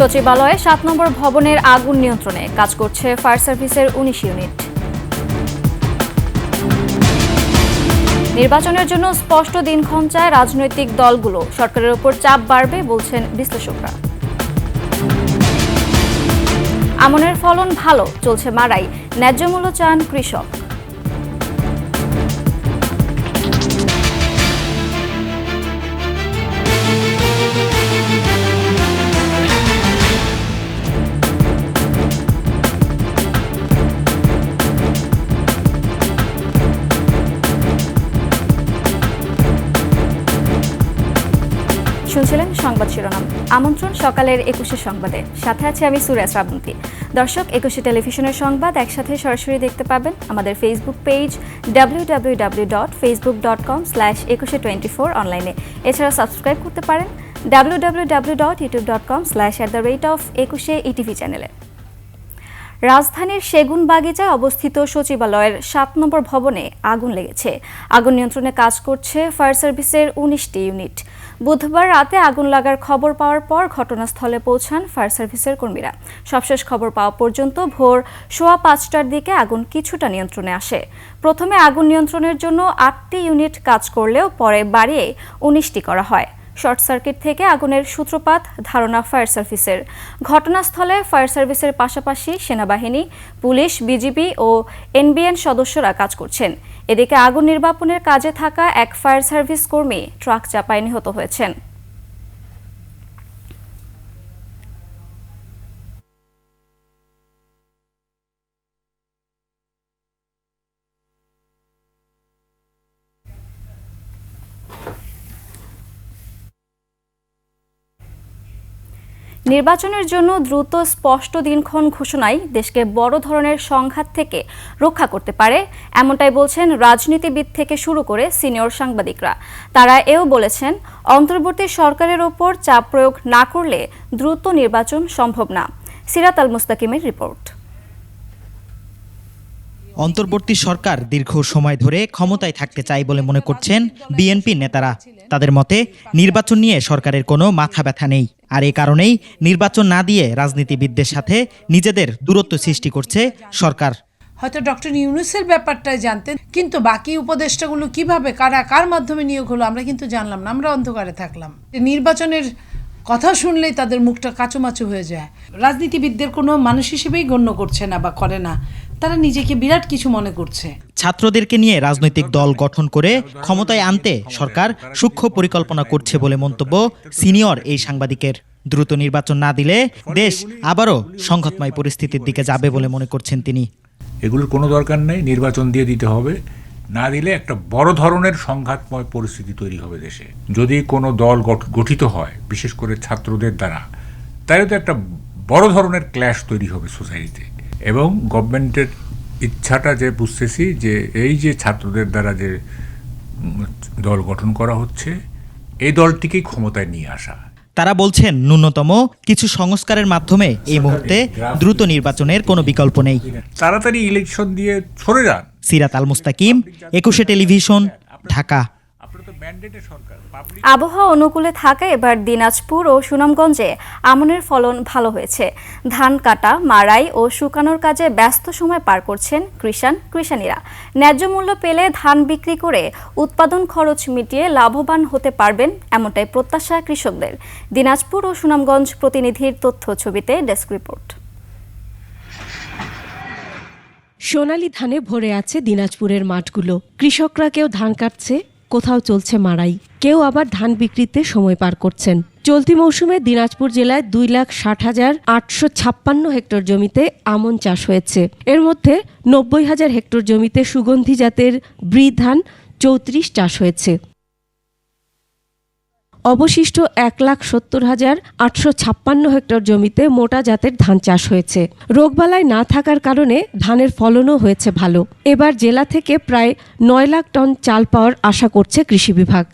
সচিবালয়ে 7 নম্বর ভবনের আগুন নিয়ন্ত্রণে কাজ করছে ফায়ার সার্ভিসের 19 ইউনিট। নির্বাচনের জন্য স্পষ্ট দিনক্ষণ চায় রাজনৈতিক দলগুলো, সরকারের উপর চাপ বাড়বে বলছেন বিশ্লেষকরা। আমনের ফলন ভালো, চলছে মাড়াই, ন্যায্য মূল্য চান কৃষক। শুনছিলেন সংবাদ শিরোনাম। আমন্ত্রণ সকালের 21 সংবাদে, সাথে আছে আমি সুরা শ্রাবন্তী। দর্শক, 21 টেলিভিশনের সংবাদ একসাথে সরাসরি দেখতে পাবেন আমাদের ফেসবুক পেজ www.facebook.com/2124 অনলাইনে। এছাড়া সাবস্ক্রাইব করতে পারেন www.youtube.com/@21etv চ্যানেলে। রাজধানীর সেগুনবাগিচায় অবস্থিত সচিবালয়ের 7 নম্বর ভবনে আগুন লেগেছে। আগুন নিয়ন্ত্রণে কাজ করছে ফায়ার সার্ভিসের 19টি ইউনিট। বুধবার রাতে আগুন লাগার খবর পাওয়ার পর ঘটনাস্থলে পৌঁছান ফায়ার সার্ভিসের কর্মীরা। সবশেষ খবর পাওয়া পর্যন্ত ভোর 5:15টার দিকে আগুন কিছুটা নিয়ন্ত্রণে আসে। প্রথমে আগুন নিয়ন্ত্রণের জন্য 8টি ইউনিট কাজ করলেও পরে বাড়িয়ে 19টি করা হয়। শর্ট সার্কিট থেকে আগুনের সূত্রপাত ধারণা ফায়ার সার্ভিসের। ঘটনাস্থলে ফায়ার সার্ভিসের পাশাপাশি সেনাবাহিনী, পুলিশ, বিজিবি ও এনবিএন সদস্যরা কাজ করছেন। এদিকে আগুন নির্বাপনের কাজে থাকা এক ফায়ার সার্ভিস কর্মী ট্রাক চাপায় নিহত হয়েছেন। নির্বাচনের জন্য দ্রুত স্পষ্ট দিনক্ষণ ঘোষণাই দেশকে বড় ধরনের সংঘাত থেকে রক্ষা করতে পারে, এমনটাই বলছেন রাজনীতিবিদ থেকে শুরু করে সিনিয়র সাংবাদিকরা। তারা এও বলেছেন, অন্তর্বর্তী সরকারের ওপর চাপ প্রয়োগ না করলে দ্রুত নির্বাচন সম্ভব না। সিরাত আল মুস্তাকিমের রিপোর্ট। অন্তর্বর্তী সরকার দীর্ঘ সময় ধরে ক্ষমতায় থাকতে চায় বলে মনে করছেন বিএনপি নেতারা। তাদের মতে নির্বাচন নিয়ে সরকারের কোনো মাথা ব্যথা নেই, আর এই কারণেই নির্বাচন না দিয়ে রাজনীতিবিদদের সাথে নিজেদের দূরত্ব সৃষ্টি করছে সরকার। হয়তো ডক্টর ইউনূসের ব্যাপারটাই জানতেন, কিন্তু বাকি উপদেষ্টাগুলো কিভাবে, কার মাধ্যমে নিয়োগ হলো আমরা কিন্তু জানলাম না, আমরা অন্ধকারে থাকলাম। নির্বাচনের কথা শুনলেই তাদের মুখটা কাচুমাচু হয়ে যায়। রাজনীতিবিদদের কোনো মানুষ হিসেবেই গণ্য করছে না বা করে না, তারা নিজেকে বিরাট কিছু মনে করছে। ছাত্রদেরকে নিয়ে রাজনৈতিক দল গঠন করে ক্ষমতায় আনতে সরকার সূক্ষ্ম পরিকল্পনা করছে বলে মন্তব্য সিনিয়র এই সাংবাদিকের। দ্রুত নির্বাচন না দিলে দেশ আবারও সংঘাতময় পরিস্থিতির দিকে যাবে বলে মনে করছেন তিনি। এগুলোর কোনো দরকার নেই, নির্বাচন দিয়ে দিতে হবে। না দিলে একটা বড় ধরনের সংঘাতময় পরিস্থিতি তৈরি হবে দেশে। যদি কোনো দল গঠিত হয়, বিশেষ করে ছাত্রদের দ্বারা, তাহলে তো একটা বড় ধরনের ক্ল্যাশ তৈরি হবে সোসাইটিতে। এবং গভর্নমেন্টের ইচ্ছাটা যে বুঝতেছি যে এই যে ছাত্রদের দ্বারা যে দল গঠন করা হচ্ছে, এই দলটিকেই ক্ষমতায় নিয়ে আসা। তারা বলছেন ন্যূনতম কিছু সংস্কারের মাধ্যমে এই মুহূর্তে দ্রুত নির্বাচনের কোনো বিকল্প নেই। তাড়াতাড়ি ইলেকশন দিয়ে সরে যান। সিরাত আল মুস্তাকিম, 21 টেলিভিশন, ঢাকা। আবহাওয়া অনুকূলে থাকা এবার দিনাজপুর ও সুনামগঞ্জে আমনের ফলন ভালো হয়েছে। ধান কাটা, মাড়াই ও শুকানোর কাজে ব্যস্ত সময় পার করছেন কৃষানীরা। ন্যায্য মূল্য পেলে ধান বিক্রি করে উৎপাদন খরচ মিটিয়ে লাভবান হতে পারবেন, এমনটাই প্রত্যাশা কৃষকদের। দিনাজপুর ও সুনামগঞ্জ প্রতিনিধির তথ্য ছবিতে ডেস্ক রিপোর্ট। সোনালী ধানে ভরে আছে দিনাজপুরের মাঠগুলো। কৃষকরা কেউ ধান কাটছে, কোথাও চলছে মাড়াই, কেউ আবার ধান বিক্রিতে সময় পার করছেন। চলতি মৌসুমে দিনাজপুর জেলায় 2,60,856 হেক্টর জমিতে আমন চাষ হয়েছে। এর মধ্যে 90,000 হেক্টর জমিতে সুগন্ধি জাতের ব্রি ধান 34 চাষ হয়েছে। অবশিষ্ট 1,70,856 হেক্টর জমিতে মোটা জাতের ধান চাষ হয়েছে। রোগবালাই না থাকার কারণে ধানের ফলনও হয়েছে ভালো। এবার জেলা থেকে প্রায় 9 লাখ টন চাল পাওয়ার আশা করছে কৃষি বিভাগ।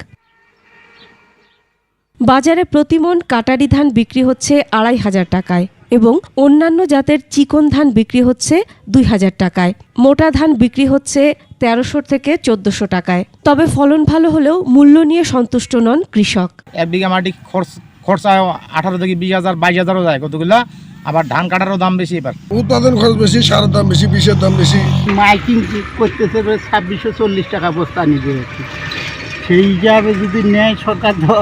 বাজারে প্রতিমন কাটারি ধান বিক্রি হচ্ছে 2,500 টাকায় এবং অন্যান্য জাতের চিকন ধান বিক্রি হচ্ছে 2,000 টাকায়। মোটা ধান বিক্রি হচ্ছে 1300 থেকে 1400 টাকায়। তবে ফলন ভালো হলেও মূল্য নিয়ে সন্তুষ্ট নন কৃষক। 1 বিঘা মাটি খরচা 18 থেকে 20,000 22,000ও যায় কতগুলা। আবার ধান কাটারও দাম বেশি এবার। উৎপাদন খরচ বেশি, সারের দাম বেশি, বিষের দাম বেশি। মাইকিং করতেছে 2640 টাকা বস্তা নিবে। সেই হিসাবে যদি নেয় সরকার তো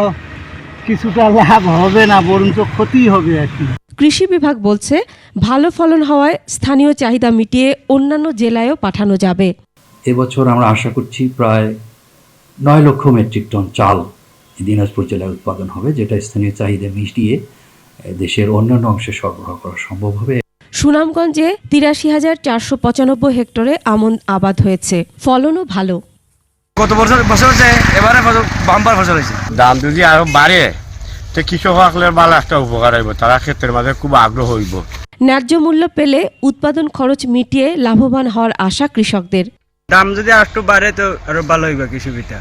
কিছুটা লাভ হবে না, বরঞ্চ ক্ষতি হবে আর কি। কৃষি বিভাগ বলছে ভালো ফলন হওয়ায় স্থানীয় চাহিদা মিটিয়ে অন্যান্য জেলায়ও পাঠানো যাবে। এবছর আমরা আশা করছি প্রায় 9 লক্ষ মেট্রিক টন চাল দিনাজপুর জেলায় উৎপাদন হবে, যেটা স্থানীয় চাহিদা মিটিয়ে দেশের অন্যান্য অংশে সরবরাহ করা সম্ভব হবে। সুনামগঞ্জে 83,495 হেক্টরে আমন আবাদ হয়েছে, ফলনও ভালো। গত বছর এবারে বাম্পার ফসল হয়েছে। দাম যদি আরো বাড়ে তো কৃষকসকলের ভালো একটা উপকার হইব, তারা ক্ষেত্রের মাঝে খুব আগ্রহ হইব। ন্যায্য মূল্য পেলে উৎপাদন খরচ মিটিয়ে লাভবান হওয়ার আশা কৃষকদের। দাম যদি একটু বাড়ে তো আরো ভালো হইবে কৃষকটা,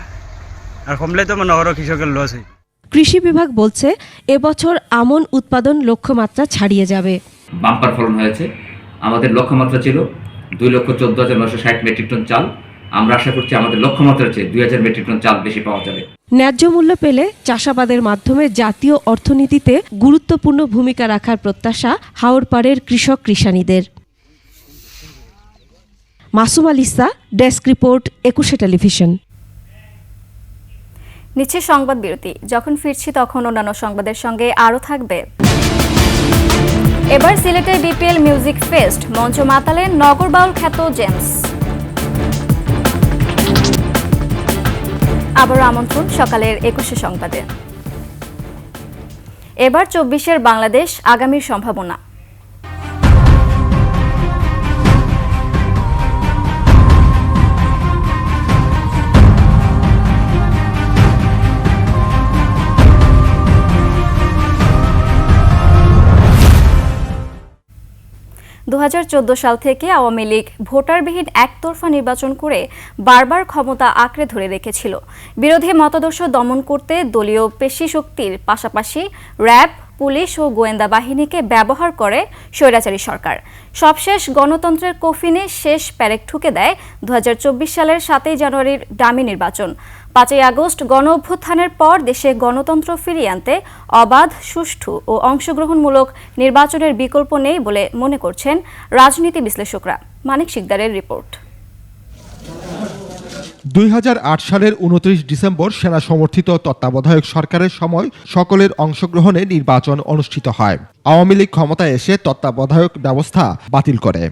আর কমলে তো মনে করো কৃষকের লস হয়। কৃষি বিভাগ বলছে এবছর আমন উৎপাদন লক্ষ্যমাত্রা ছাড়িয়ে যাবে। বাম্পার ফলন হয়েছে। আমাদের লক্ষ্যমাত্রা ছিল 2,14,960 মেট্রিক টন চাল। আমরা আশা করছি আমাদের লক্ষ্যমাত্রা চেয়ে 2,000 মেট্রিক টন চাল বেশি পাওয়া যাবে। ন্যায্য মূল্য পেলে চাষাবাদের মাধ্যমে জাতীয় অর্থনীতিতে গুরুত্বপূর্ণ ভূমিকা রাখার প্রত্যাশা হাওরপাড়ের কৃষক কৃষানীদের। Masum আলিসা, desk report, 21 television. নিচ্ছে সংবাদ বিরতি। যখন ফিরছি তখন অন্যান্য সংবাদের সঙ্গে আরও থাকবে। এবার সিলেটে বিপিএল মিউজিক ফেস্ট, মঞ্চ মাতালেন নগর বাউল খ্যাত জেমস। আবারও আমন্ত্রণ সকালের 21 সংবাদে। এবার 24-এর বাংলাদেশ, আগামীর সম্ভাবনা। 2014 সাল থেকে আওয়ামী লীগ ভোটারবিহীন একতরফা নির্বাচন করে বারবার ক্ষমতা আঁকড়ে ধরে রেখেছিল। বিরোধী মতাদর্শ দমন করতে দলীয় পেশি শক্তির পাশাপাশি র্যাব, পুলিশ ও গোয়েন্দা বাহিনীকে ব্যবহার করে স্বৈরাচারী সরকার। সবশেষ গণতন্ত্রের কফিনে শেষ প্যারেক ঠুকে দেয় 2024 সালের 7 জানুয়ারির ডামি নির্বাচন। 5 আগস্ট গণ অভ্যুত্থানের পর দেশে গণতন্ত্র ফিরিয়ে আনতে অবাধ, সুষ্ঠু ও অংশগ্রহণমূলক নির্বাচনের বিকল্প নেই বলে মনে করছেন রাজনীতি বিশ্লেষকরা। মানিক শিকদারের রিপোর্ট। 2008 সালের 29 ডিসেম্বর সেনা সমর্থিত তত্ত্বাবধায়ক সরকারের সময় সকলের অংশগ্রহণে নির্বাচন অনুষ্ঠিত হয়। আওয়ামী লীগ ক্ষমতায় এসে তত্ত্বাবধায়ক ব্যবস্থা বাতিল করে।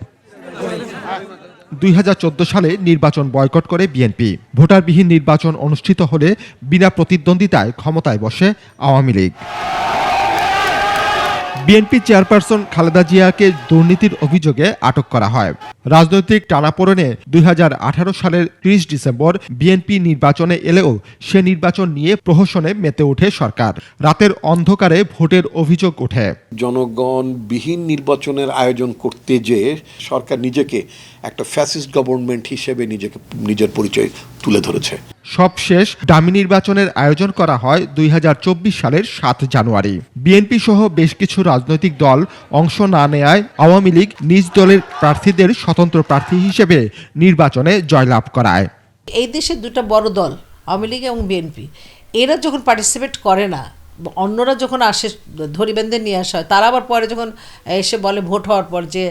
2014 সালে নির্বাচন বয়কট করে বিএনপি। ভোটারবিহীন নির্বাচন অনুষ্ঠিত হলে বিনা প্রতিদ্বন্দ্বিতায় ক্ষমতায় বসে আওয়ামী লীগ। বিএনপি চেয়ারপারসন খালেদা জিয়াকে দুর্নীতির অভিযোগে আটক করা হয়। রাজনৈতিক টানাপোড়েনে 2018 সালের 30 ডিসেম্বর বিএনপি নির্বাচনে এলেও সে নির্বাচন নিয়ে প্রহসনে মেতে ওঠে সরকার। রাতের অন্ধকারে ভোটের অভিযোগ ওঠে। জনগণবিহীন নির্বাচনের আয়োজন করতে যে সরকার নিজেকে একটা ফ্যাসিস্ট গভর্নমেন্ট হিসেবে নিজের পরিচয় তুলে ধরেছে। সবশেষ ডামি নির্বাচনের আয়োজন করা হয় 2024 সালের 7 জানুয়ারি। বিএনপি সহ বেশ কিছু রাজনৈতিক দল অংশ না নেয়ায় আওয়ামী লীগ নিজ দলের প্রার্থীদের স্বতন্ত্র প্রার্থী হিসেবে নির্বাচনে জয়লাভ করায়। এই দেশে দুটো বড় দল আওয়ামী লীগ এবং বিএনপি, এরা যখন পার্টিসিপেট করে না, অন্যরা যখন আসে ধরি বেঁধে নিয়ে আসা হয়, তারা আবার পরে যখন এসে বলে ভোট হওয়ার পর যে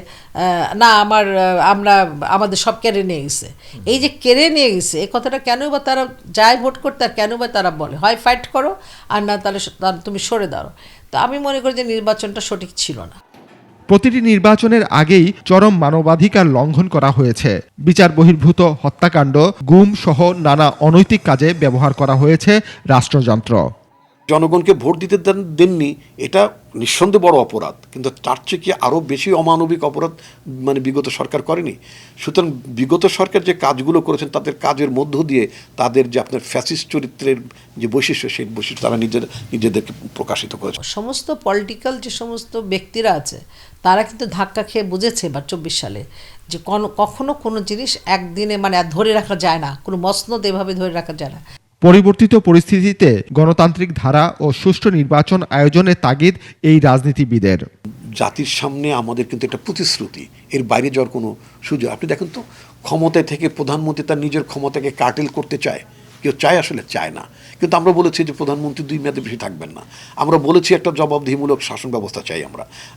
না আমাদের সব কেড়ে নিয়ে গেছে। এই যে কেড়ে নিয়ে গেছে এই কথাটা কেন বা তারা যায় ভোট করতে, আর কেন বা তারা বলে হয় ফাইট করো আর না তাহলে তুমি সরে দাঁড়ো। তো আমি মনে করি যে নির্বাচনটা সঠিক ছিল না। প্রতিটি নির্বাচনের আগেই চরম মানবাধিকার লঙ্ঘন করা হয়েছে। বিচার বহির্ভূত হত্যাকাণ্ড, গুম সহ নানা অনৈতিক কাজে ব্যবহার করা হয়েছে রাষ্ট্রযন্ত্র। জনগণকে ভোট দিতে দেননি, এটা নিঃসন্দেহে বড় অপরাধ, কিন্তু তার চেয়ে কি আরও বেশি অমানবিক অপরাধ বিগত সরকার করেনি? সুতরাং বিগত সরকার যে কাজগুলো করেছেন তাদের কাজের মধ্য দিয়ে তাদের যে আপনার ফ্যাসিস্ট চরিত্রের যে বৈশিষ্ট্য, সেই বৈশিষ্ট্য তারা নিজেদেরকে প্রকাশিত করেছে। সমস্ত পলিটিক্যাল যে সমস্ত ব্যক্তিরা আছে তারা কিন্তু ধাক্কা খেয়ে বুঝেছে বা 24 সালে যে কখনো কোনো জিনিস একদিনে ধরে রাখা যায় না, কোনো মসনদ এভাবে ধরে রাখা যায় না। পরিবর্তিত পরিস্থিতিতে গণতান্ত্রিক ধারা ও সুষ্ঠু নির্বাচন আয়োজনের তাগিদ এই রাজনীতিবিদের। জাতির সামনে আমাদের কিন্তু একটা প্রতিশ্রুতি, এর বাইরে যাওয়ার কোনো সুযোগ। আপনি দেখেন তো, ক্ষমতায় থেকে প্রধানমন্ত্রী তার নিজের ক্ষমতাকে কার্টেল করতে চায়, কেউ চায় আসলে চায় না। কিন্তু আমরা বলেছি যে প্রধানমন্ত্রী 2 মেয়াদে বেশি থাকবেন না। আমরা বলেছি একটা জবাবদিহিমূলক শাসন ব্যবস্থা চাই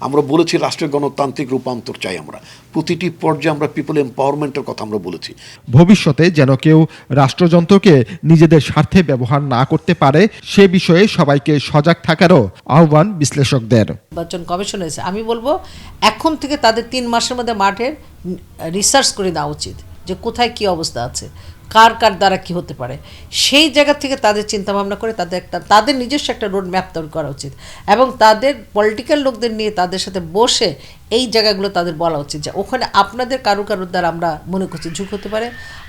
আমরা বলেছি রাষ্ট্রের গণতান্ত্রিক রূপান্তর চাই প্রতিটি পর্যায়ে আমরা পিপল এম্পাওয়ারমেন্টের কথা আমরা বলেছি। ভবিষ্যতে যেন কেউ রাষ্ট্রযন্ত্রকে নিজেদের স্বার্থে ব্যবহার না করতে পারে সে বিষয়ে সবাইকে সজাগ থাকারও আহ্বান বিশ্লেষকদের। নির্বাচন কমিশন হয়েছে, আমি বলবো এখন থেকে তাদের 3 মাসের মধ্যে মাঠের রিসার্চ করে দেওয়া উচিত যে কোথায় কি অবস্থা আছে, কার কার দ্বারা কি হতে পারে, সেই জায়গা থেকে তাদের চিন্তাভাবনা করে তাদের নিজস্ব একটা রোড ম্যাপ তৈরি করা উচিত এবং তাদের পলিটিক্যাল লোকদের নিয়ে তাদের সাথে বসে এই জায়গাগুলো তাদের বলা উচিত যে ওখানে আপনাদের কারো দ্বারা আমরা মনে করছি ঝুঁক হতে পারে,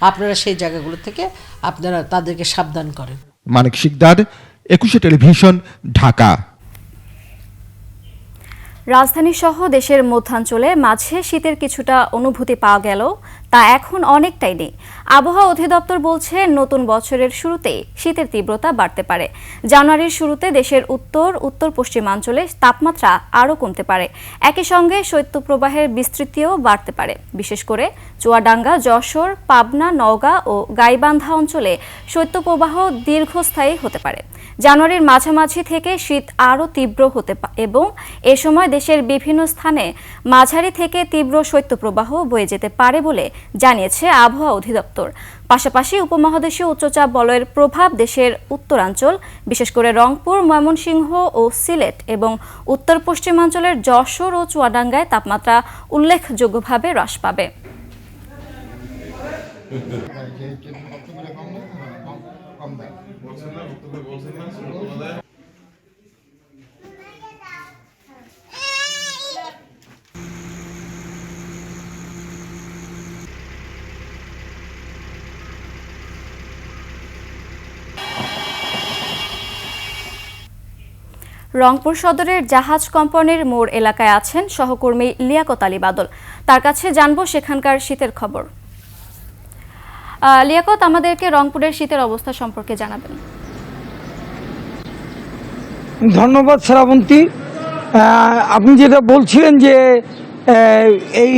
আপনারা সেই জায়গাগুলো থেকে আপনারা তাদেরকে সাবধান করেন। মানিক শিকদার, 21 টেলিভিশন, ঢাকা। রাজধানী সহ দেশের মধ্যাঞ্চলে মাঝে শীতের কিছুটা অনুভূতি পাওয়া গেল তা এখন অনেকটাই নেই। আবহাওয়া অধিদপ্তর বলছে নতুন বছরের শুরুতেই শীতের তীব্রতা বাড়তে পারে। জানুয়ারির শুরুতে দেশের উত্তর পশ্চিমাঞ্চলে তাপমাত্রা আরও কমতে পারে। একই সঙ্গে শৈত্যপ্রবাহের বিস্তৃতিও বাড়তে পারে। বিশেষ করে চুয়াডাঙ্গা, যশোর, পাবনা, নওগাঁ ও গাইবান্ধা অঞ্চলে শৈত্যপ্রবাহ দীর্ঘস্থায়ী হতে পারে। জানুয়ারির মাঝামাঝি থেকে শীত আরও তীব্র হতে এবং এ সময় দেশের বিভিন্ন স্থানে মাঝারি থেকে তীব্র শৈত্যপ্রবাহ বয়ে যেতে পারে বলে জানিয়েছে আবহাওয়া অধিদপ্তর। পাশাপাশি উপমহাদেশীয় উচ্চচাপ বলয়ের প্রভাব দেশের উত্তরাঞ্চল, বিশেষ করে রংপুর, ময়মনসিংহ ও সিলেট এবং উত্তর পশ্চিমাঞ্চলের যশোর ও চুয়াডাঙ্গায় তাপমাত্রা উল্লেখযোগ্যভাবে হ্রাস পাবে। রংপুর সদরের জাহাজ কোম্পানির মোড় এলাকায় আছেন সহকর্মী লিয়াকত আলী বাদল। তার কাছে জানবো সেখানকার শীতের খবর। লিয়াকত, আমাদেরকে রংপুরের শীতের অবস্থা সম্পর্কে জানাবেন। ধন্যবাদ শ্রাবন্তী। আপনি যেটা বলছিলেন যে এই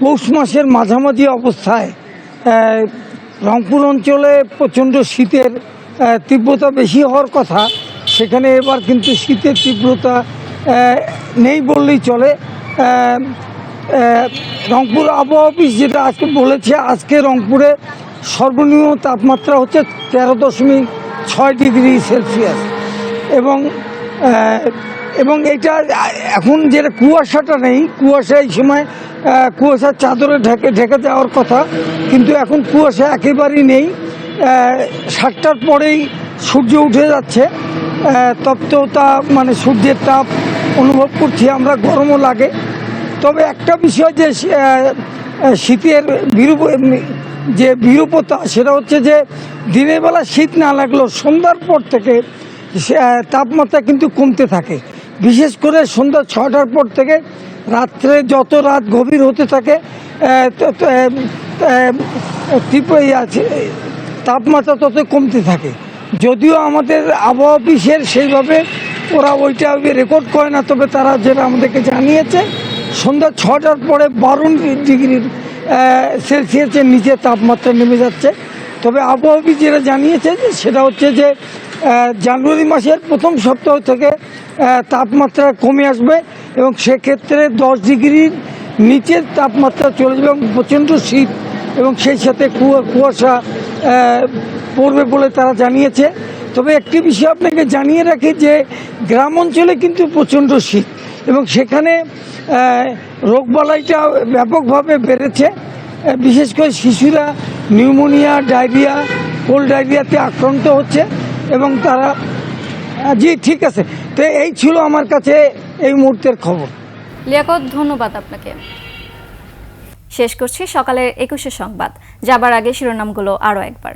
পৌষ মাসের মাঝামাঝি অবস্থায় রংপুর অঞ্চলে প্রচণ্ড শীতের তীব্রতা বেশি হওয়ার কথা, সেখানে এবার কিন্তু শীতের তীব্রতা নেই বললেই চলে। রংপুর আবহাওয়া অফিস যেটা আজকে বলেছে, আজকে রংপুরে সর্বনিম্ন তাপমাত্রা হচ্ছে 13.6 ডিগ্রি সেলসিয়াস এবং এটা এখন যেটা কুয়াশাটা নেই, কুয়াশা এই সময় কুয়াশার চাদরে ঢেকে যাওয়ার কথা, কিন্তু এখন কুয়াশা একেবারেই নেই। 7টার পরেই সূর্য উঠে যাচ্ছে, তপ্ততা মানে সূর্যের তাপ অনুভব করছি আমরা, গরমও লাগে। তবে একটা বিষয় যে শীতের বিরূপতা সেটা হচ্ছে যে দিনের বেলা শীত না লাগলেও সন্ধ্যার পর থেকে তাপমাত্রা কিন্তু কমতে থাকে। বিশেষ করে সন্ধ্যা 6টার পর থেকে রাত্রে যত রাত গভীর হতে থাকে তাপমাত্রা তত কমতে থাকে। যদিও আমাদের আবহাওয়া অফিসের সেইভাবে ওরা ওইটা রেকর্ড করে না, তবে তারা যেটা আমাদেরকে জানিয়েছে সন্ধ্যা 6টার পরে 12 ডিগ্রি সেলসিয়াসের নিচে তাপমাত্রা নেমে যাচ্ছে। তবে আবহাওয়া অফিস যেটা জানিয়েছে সেটা হচ্ছে যে জানুয়ারি মাসের প্রথম সপ্তাহ থেকে তাপমাত্রা কমে আসবে এবং সেক্ষেত্রে 10 ডিগ্রির নিচের তাপমাত্রা চলে যাবে এবং প্রচণ্ড শীত এবং সেই সাথে কুয়াশা পড়বে বলে তারা জানিয়েছে। তবে একটি বিষয় আপনাকে জানিয়ে রাখি যে গ্রাম অঞ্চলে কিন্তু প্রচণ্ড শীত এবং সেখানে রোগবালাইটা ব্যাপকভাবে বেড়েছে। বিশেষ করে শিশুরা নিউমোনিয়া, ডায়রিয়া, কোল্ড ডায়রিয়াতে আক্রান্ত হচ্ছে এবং তারা জি ঠিক আছে। তো এই ছিল আমার কাছে এই মুহূর্তের খবর। লিয়াকত, ধন্যবাদ আপনাকে। শেষ করছি সকালের 21 সংবাদ। যাবার আগে শিরোনামগুলো আরও একবার।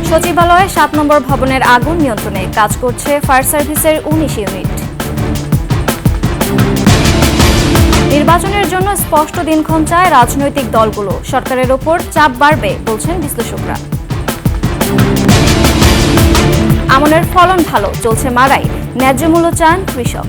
সচিবালয়ে 7 নম্বর ভবনের আগুন নিয়ন্ত্রণে কাজ করছে ফায়ার সার্ভিসের 19 ইউনিট। নির্বাচনের জন্য স্পষ্ট দিনক্ষণ চায় রাজনৈতিক দলগুলো, সরকারের ওপর চাপ বাড়বে বলছেন বিশ্লেষকরা। আমনের ফলন ভালো, চলছে মারাই, ন্যায্য মূল্য চান কৃষক।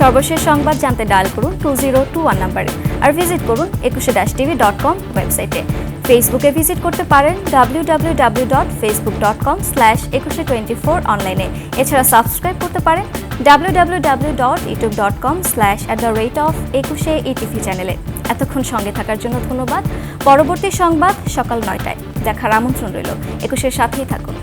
সর্বশেষ সংবাদ জানতে ডায়াল করুন 2021 নম্বরে আর ভিজিট করুন 21-tv.com ওয়েবসাইটে। ফেসবুকে ভিজিট করতে পারেন www.facebook.com/2124 অনলাইনে। এছাড়া সাবস্ক্রাইব করতে পারেন www.youtube.com/@21etv চ্যানেলে। এতক্ষণ সঙ্গে থাকার জন্য ধন্যবাদ। পরবর্তী সংবাদ সকাল 9টায় দেখার আমন্ত্রণ রইল। 21-এর সাথেই থাকুন।